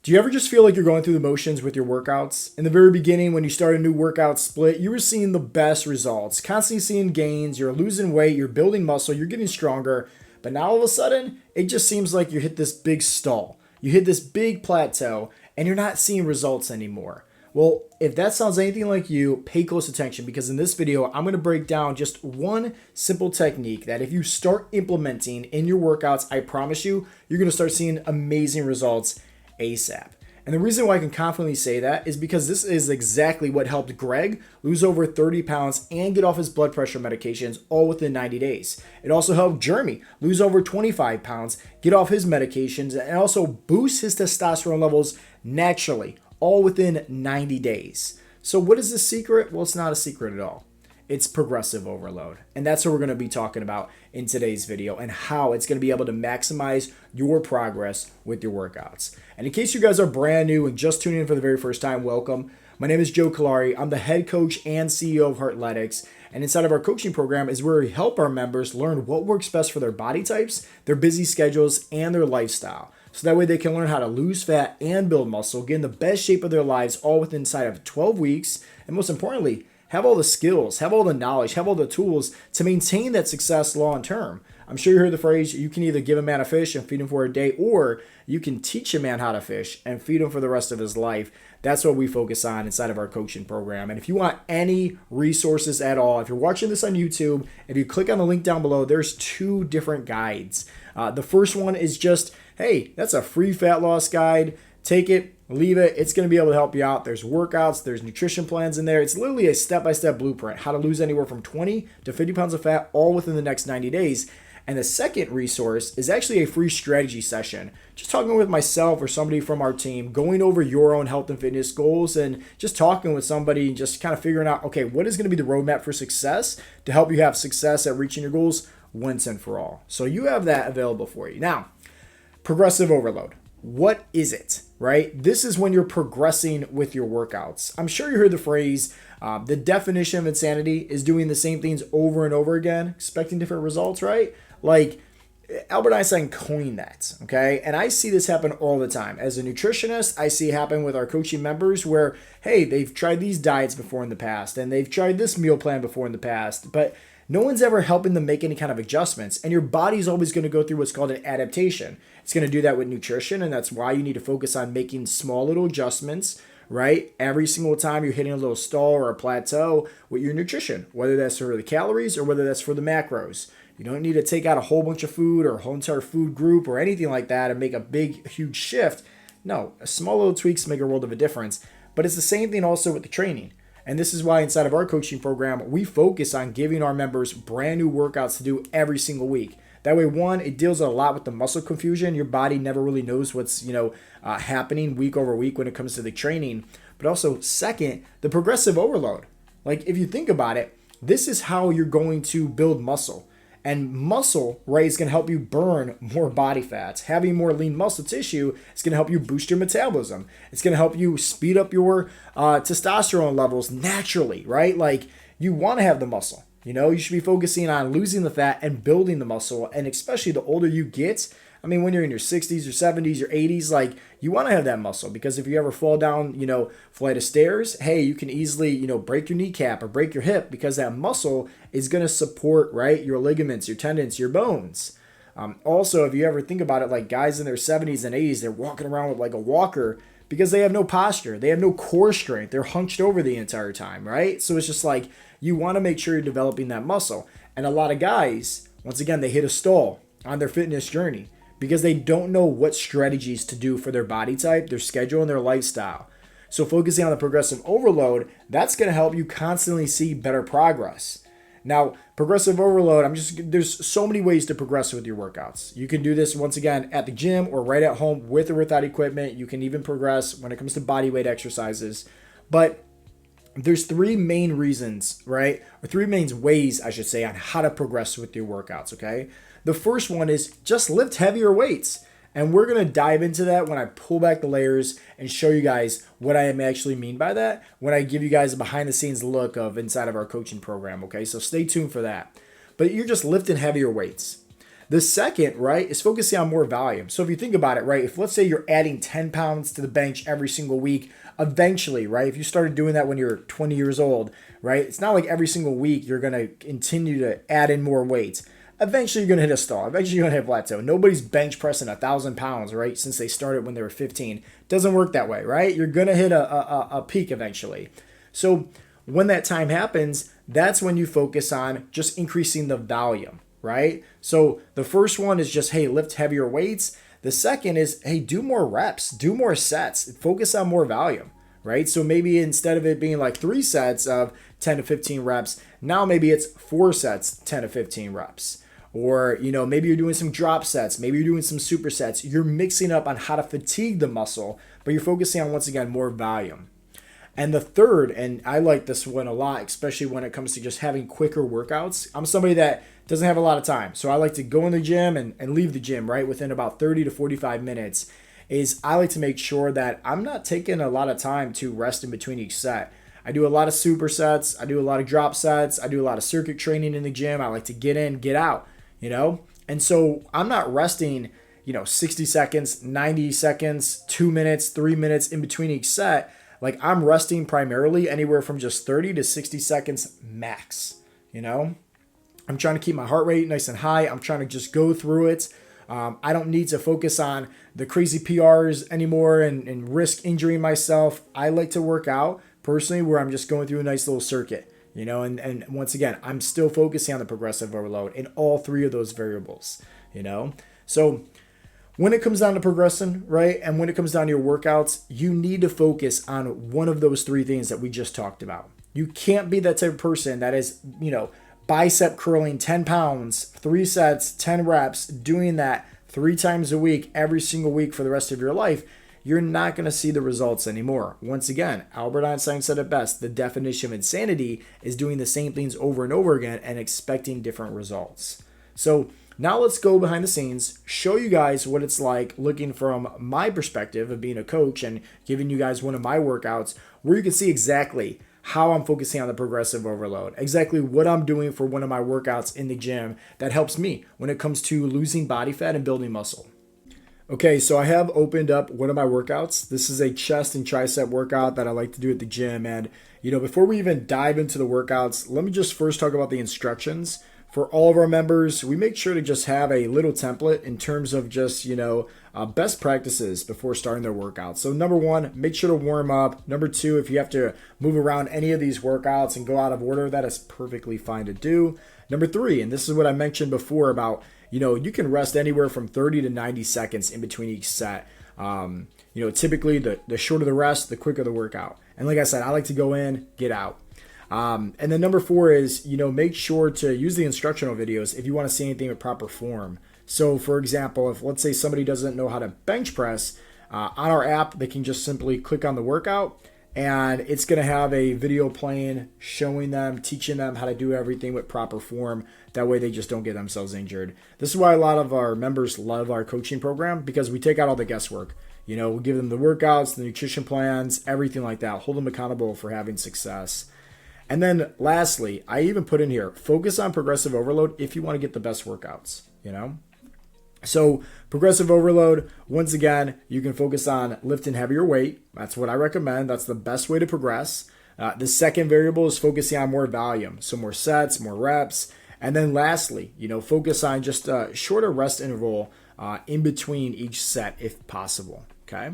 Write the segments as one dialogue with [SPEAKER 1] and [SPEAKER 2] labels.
[SPEAKER 1] Do you ever just feel like you're going through the motions with your workouts? In the very beginning, when you start a new workout split, you were seeing the best results, constantly seeing gains, you're losing weight, you're building muscle, you're getting stronger. But now all of a sudden, it just seems like you hit this big stall. You hit this big plateau, and you're not seeing results anymore. Well, if that sounds anything like you, pay close attention because in this video, I'm going to break down just one simple technique that if you start implementing in your workouts, I promise you, you're going to start seeing amazing results ASAP. And the reason why I can confidently say that is because this is exactly what helped Greg lose over 30 pounds and get off his blood pressure medications all within 90 days. It also helped Jeremy lose over 25 pounds, get off his medications, and also boost his testosterone levels naturally, all within 90 days. So what is the secret? Well, it's not a secret at all. It's progressive overload. And that's what we're going to be talking about in today's video and how it's going to be able to maximize your progress with your workouts. And in case you guys are brand new and just tuning in for the very first time, welcome. My name is Joe Callari. I'm the head coach and CEO of Heartletics. And inside of our coaching program is where we help our members learn what works best for their body types, their busy schedules, and their lifestyle. So that way they can learn how to lose fat and build muscle, get in the best shape of their lives all within inside of 12 weeks. And most importantly, have all the skills, have all the knowledge, have all the tools to maintain that success long term. I'm sure you heard the phrase, you can either give a man a fish and feed him for a day, or you can teach a man how to fish and feed him for the rest of his life. That's what we focus on inside of our coaching program. And if you want any resources at all, if you're watching this on YouTube, if you click on the link down below, there's two different guides. The first one is just, hey, that's a free fat loss guide. Take it, leave it. It's going to be able to help you out. There's workouts, there's nutrition plans in there. It's literally a step-by-step blueprint, how to lose anywhere from 20 to 50 pounds of fat all within the next 90 days. And the second resource is actually a free strategy session. Just talking with myself or somebody from our team, going over your own health and fitness goals and just talking with somebody, just kind of figuring out, okay, what is going to be the roadmap for success to help you have success at reaching your goals once and for all. So you have that available for you. Now, progressive overload. What is it, right? This is when you're progressing with your workouts. I'm sure you heard the phrase, the definition of insanity is doing the same things over and over again, expecting different results, right? Like Albert Einstein coined that, okay? And I see this happen all the time. As a nutritionist, I see it happen with our coaching members where, hey, they've tried these diets before in the past and they've tried this meal plan before in the past, but no one's ever helping them make any kind of adjustments. And your body's always going to go through what's called an adaptation. It's going to do that with nutrition, and that's why you need to focus on making small little adjustments, right? Every single time you're hitting a little stall or a plateau with your nutrition, whether that's for the calories or whether that's for the macros. You don't need to take out a whole bunch of food or a whole entire food group or anything like that and make a big, huge shift. No, small little tweaks make a world of a difference. But it's the same thing also with the training. And this is why inside of our coaching program, we focus on giving our members brand new workouts to do every single week. That way, one, it deals a lot with the muscle confusion. Your body never really knows what's happening week over week when it comes to the training. But also, second, the progressive overload. Like if you think about it, this is how you're going to build muscle. And muscle, right, is going to help you burn more body fats. Having more lean muscle tissue is going to help you boost your metabolism. It's going to help you speed up your testosterone levels naturally, right? Like you want to have the muscle. You should be focusing on losing the fat and building the muscle. And especially the older you get, I mean, when you're in your 60s or 70s or 80s, like you want to have that muscle because if you ever fall down, flight of stairs, hey, you can easily, break your kneecap or break your hip because that muscle is going to support, right, your ligaments, your tendons, your bones. Also, if you ever think about it, like guys in their 70s and 80s, they're walking around with like a walker because they have no posture. They have no core strength. They're hunched over the entire time, right? So it's just like you want to make sure you're developing that muscle. And a lot of guys, once again, they hit a stall on their fitness journey because they don't know what strategies to do for their body type, their schedule, and their lifestyle. So focusing on the progressive overload, that's going to help you constantly see better progress. Now, progressive overload, there's so many ways to progress with your workouts. You can do this once again at the gym or right at home with or without equipment. You can even progress when it comes to body weight exercises. But there's three main reasons, right? Or three main ways, I should say, on how to progress with your workouts, okay? The first one is just lift heavier weights. And we're going to dive into that when I pull back the layers and show you guys what I actually mean by that when I give you guys a behind the scenes look of inside of our coaching program, okay? So stay tuned for that. But you're just lifting heavier weights. The second, right, is focusing on more volume. So if you think about it, right, if let's say you're adding 10 pounds to the bench every single week, eventually, right, if you started doing that when you're 20 years old, right, it's not like every single week you're going to continue to add in more weights. Eventually, you're going to hit a stall. Eventually, you're going to hit a plateau. Nobody's bench pressing 1,000 pounds, right, since they started when they were 15. Doesn't work that way, right? You're going to hit a peak eventually. So when that time happens, that's when you focus on just increasing the volume, right? So the first one is just, hey, lift heavier weights. The second is, hey, do more reps, do more sets, focus on more volume, right? So maybe instead of it being like 3 sets of 10 to 15 reps, now maybe it's 4 sets, 10 to 15 reps. Or, maybe you're doing some drop sets, maybe you're doing some supersets. You're mixing up on how to fatigue the muscle, but you're focusing on, once again, more volume. And the third, and I like this one a lot, especially when it comes to just having quicker workouts. I'm somebody that doesn't have a lot of time. So I like to go in the gym and leave the gym, right, within about 30 to 45 minutes. I like to make sure that I'm not taking a lot of time to rest in between each set. I do a lot of supersets. I do a lot of drop sets. I do a lot of circuit training in the gym. I like to get in, get out. And so I'm not resting, 60 seconds, 90 seconds, 2 minutes, 3 minutes in between each set. Like I'm resting primarily anywhere from just 30 to 60 seconds max, I'm trying to keep my heart rate nice and high. I'm trying to just go through it. I don't need to focus on the crazy PRs anymore and risk injuring myself. I like to work out personally where I'm just going through a nice little circuit. And once again, I'm still focusing on the progressive overload in all 3 of those variables, So when it comes down to progressing, right, and when it comes down to your workouts, you need to focus on one of those 3 things that we just talked about. You can't be that type of person that is, bicep curling 10 pounds, 3 sets, 10 reps, doing that 3 times a week, every single week for the rest of your life. You're not going to see the results anymore. Once again, Albert Einstein said it best. The definition of insanity is doing the same things over and over again and expecting different results. So now let's go behind the scenes, show you guys what it's like looking from my perspective of being a coach and giving you guys one of my workouts where you can see exactly how I'm focusing on the progressive overload, exactly what I'm doing for one of my workouts in the gym that helps me when it comes to losing body fat and building muscle. Okay, so I have opened up one of my workouts. This is a chest and tricep workout that I like to do at the gym. And, before we even dive into the workouts, let me just first talk about the instructions. For all of our members, we make sure to just have a little template in terms of just, best practices before starting their workouts. So number 1, make sure to warm up. Number 2, if you have to move around any of these workouts and go out of order, that is perfectly fine to do. Number 3, and this is what I mentioned before about, you can rest anywhere from 30 to 90 seconds in between each set. Typically the shorter the rest, the quicker the workout. And like I said, I like to go in, get out. And then number 4 is, make sure to use the instructional videos if you want to see anything with proper form. So for example, if let's say somebody doesn't know how to bench press, on our app, they can just simply click on the workout and it's going to have a video playing, showing them, teaching them how to do everything with proper form. That way they just don't get themselves injured. This is why a lot of our members love our coaching program, because we take out all the guesswork. We give them the workouts, the nutrition plans, everything like that. Hold them accountable for having success. And then lastly, I even put in here, focus on progressive overload if you want to get the best workouts, So progressive overload, once again, you can focus on lifting heavier weight. That's what I recommend. That's the best way to progress. The second variable is focusing on more volume. So more sets, more reps. And then lastly, focus on just a shorter rest interval in between each set if possible. Okay.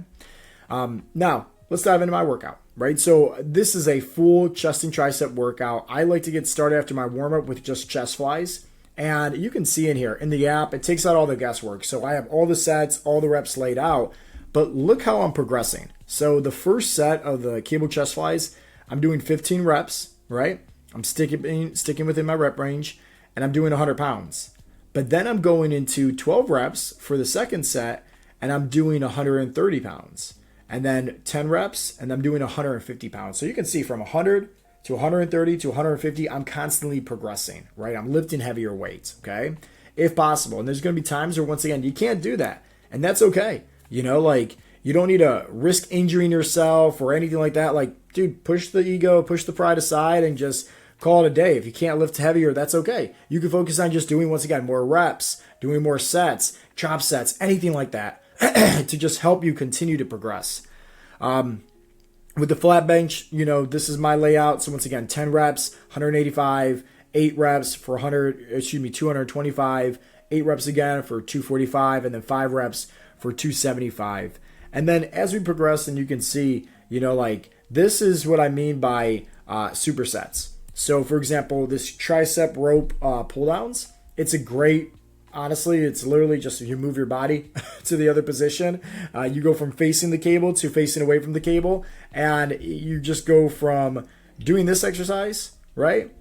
[SPEAKER 1] Now let's dive into my workout, right? So this is a full chest and tricep workout. I like to get started after my warm up with just chest flies. And you can see in here in the app, it takes out all the guesswork. So I have all the sets, all the reps laid out, but look how I'm progressing. So the first set of the cable chest flies, I'm doing 15 reps, right? I'm sticking within my rep range and I'm doing 100 pounds. But then I'm going into 12 reps for the second set and I'm doing 130 pounds. And then 10 reps and I'm doing 150 pounds. So you can see from 100 to 130 to 150, I'm constantly progressing, right? I'm lifting heavier weights, okay? If possible. And there's going to be times where, once again, you can't do that. And that's okay. You don't need to risk injuring yourself or anything like that. Like, dude, push the ego, push the pride aside and just call it a day. If you can't lift heavier, that's okay. You can focus on just doing, once again, more reps, doing more sets, drop sets, anything like that to just help you continue to progress. With the flat bench, this is my layout. So once again, 10 reps, 185, 8 reps for 225, 8 reps again for 245, and then 5 reps for 275. And then as we progress, and you can see, this is what I mean by supersets. So for example, this tricep rope pull downs, it's a great, honestly, it's literally just you move your body to the other position. You go from facing the cable to facing away from the cable, and you just go from doing this exercise, right,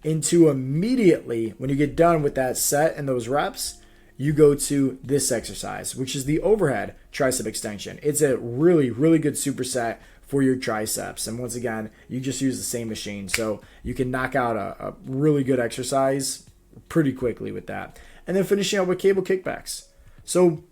[SPEAKER 1] into immediately, when you get done with that set and those reps, you go to this exercise, which is the overhead tricep extension. It's a really, really good superset for your triceps. And once again, you just use the same machine. So you can knock out a really good exercise pretty quickly with that. And then finishing out with cable kickbacks. So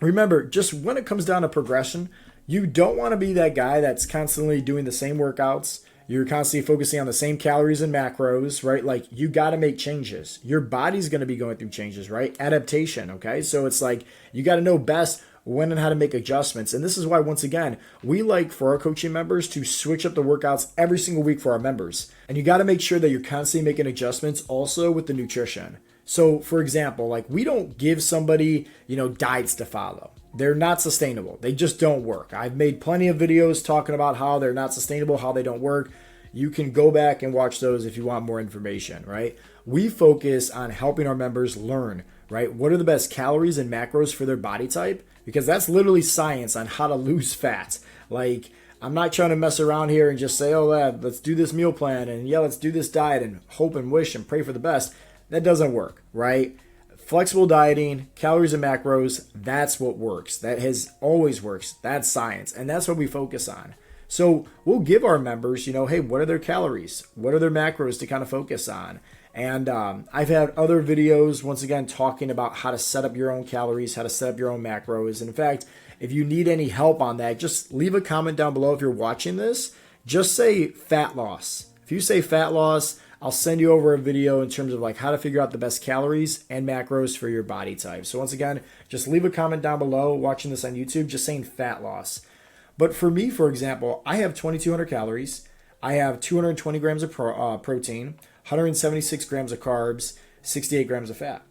[SPEAKER 1] remember, just when it comes down to progression, you don't want to be that guy that's constantly doing the same workouts. You're constantly focusing on the same calories and macros, right? Like, you got to make changes. Your body's going to be going through changes, right? Adaptation, okay? So it's like, you got to know best when and how to make adjustments. And this is why, once again, we like for our coaching members to switch up the workouts every single week for our members. And you got to make sure that you're constantly making adjustments also with the nutrition. So for example, like, we don't give somebody, diets to follow. They're not sustainable. They just don't work. I've made plenty of videos talking about how they're not sustainable, how they don't work. You can go back and watch those if you want more information, right? We focus on helping our members learn, right? What are the best calories and macros for their body type? Because that's literally science on how to lose fat. Like, I'm not trying to mess around here and just say, oh, let's do this meal plan and let's do this diet and hope and wish and pray for the best. That doesn't work, right? Flexible dieting, calories and macros, that's what works. That has always works. That's science. And that's what we focus on. So we'll give our members, hey, what are their calories? What are their macros to kind of focus on? And I've had other videos, once again, talking about how to set up your own calories, how to set up your own macros. And in fact, if you need any help on that, just leave a comment down below if you're watching this. Just say fat loss. If you say fat loss, I'll send you over a video in terms of like how to figure out the best calories and macros for your body type. So once again, just leave a comment down below watching this on YouTube, just saying fat loss. But for me, for example, I have 2,200 calories. I have 220 grams of protein, 176 grams of carbs, 68 grams of fat.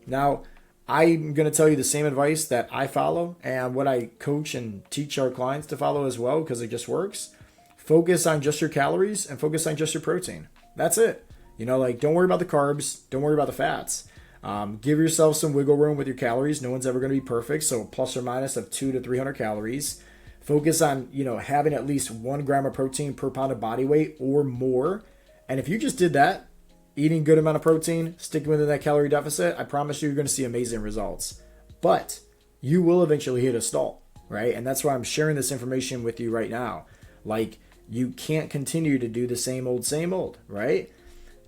[SPEAKER 1] Now, I'm going to tell you the same advice that I follow and what I coach and teach our clients to follow as well, because it just works. Focus on just your calories and focus on just your protein. That's it. Don't worry about the carbs. Don't worry about the fats. Give yourself some wiggle room with your calories. No one's ever going to be perfect. So plus or minus of 200 to 300 calories. Focus on, having at least 1 gram of protein per pound of body weight or more. And if you just did that, eating good amount of protein, sticking within that calorie deficit, I promise you're going to see amazing results. But you will eventually hit a stall, right? And that's why I'm sharing this information with you right now. Like, you can't continue to do the same old, right?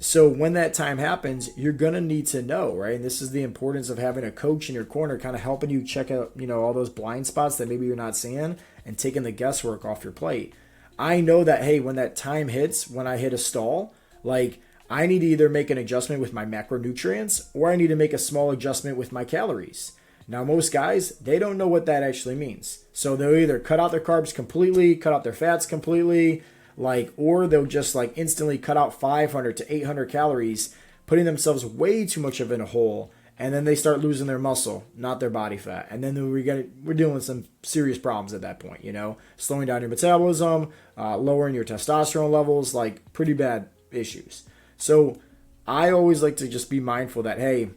[SPEAKER 1] So when that time happens, you're going to need to know, right? And this is the importance of having a coach in your corner kind of helping you check out, all those blind spots that maybe you're not seeing and taking the guesswork off your plate. I know that, hey, when that time hits, when I hit a stall, like, I need to either make an adjustment with my macronutrients or I need to make a small adjustment with my calories. Now, most guys, they don't know what that actually means. So they'll either cut out their carbs completely, cut out their fats completely, or they'll just instantly cut out 500 to 800 calories, putting themselves way too much of in a hole, and then they start losing their muscle, not their body fat. And then we're dealing with some serious problems at that point, slowing down your metabolism, lowering your testosterone levels, pretty bad issues. So I always like to just be mindful that, hey,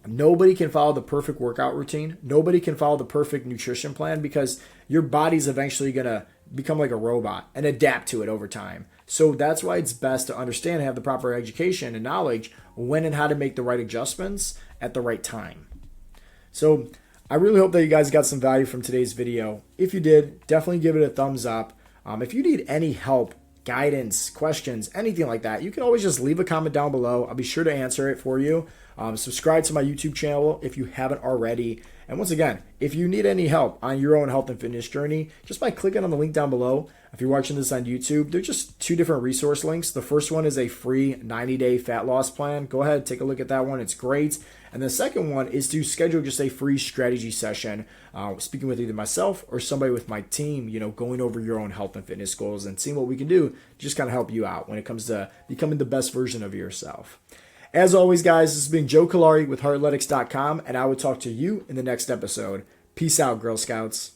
[SPEAKER 1] nobody can follow the perfect workout routine. Nobody can follow the perfect nutrition plan because your body's eventually going to become like a robot and adapt to it over time. So that's why it's best to understand and have the proper education and knowledge when and how to make the right adjustments at the right time. So I really hope that you guys got some value from today's video. If you did, definitely give it a thumbs up. If you need any help guidance, questions, anything like that, you can always just leave a comment down below. I'll be sure to answer it for you. Subscribe to my YouTube channel if you haven't already. And once again, if you need any help on your own health and fitness journey, just by clicking on the link down below. If you're watching this on YouTube, they're just two different resource links. The first one is a free 90-day fat loss plan. Go ahead, take a look at that one. It's great. And the second one is to schedule just a free strategy session, speaking with either myself or somebody with my team, going over your own health and fitness goals and seeing what we can do to just kind of help you out when it comes to becoming the best version of yourself. As always, guys, this has been Joe Callari with heartatletics.com, and I will talk to you in the next episode. Peace out, Girl Scouts.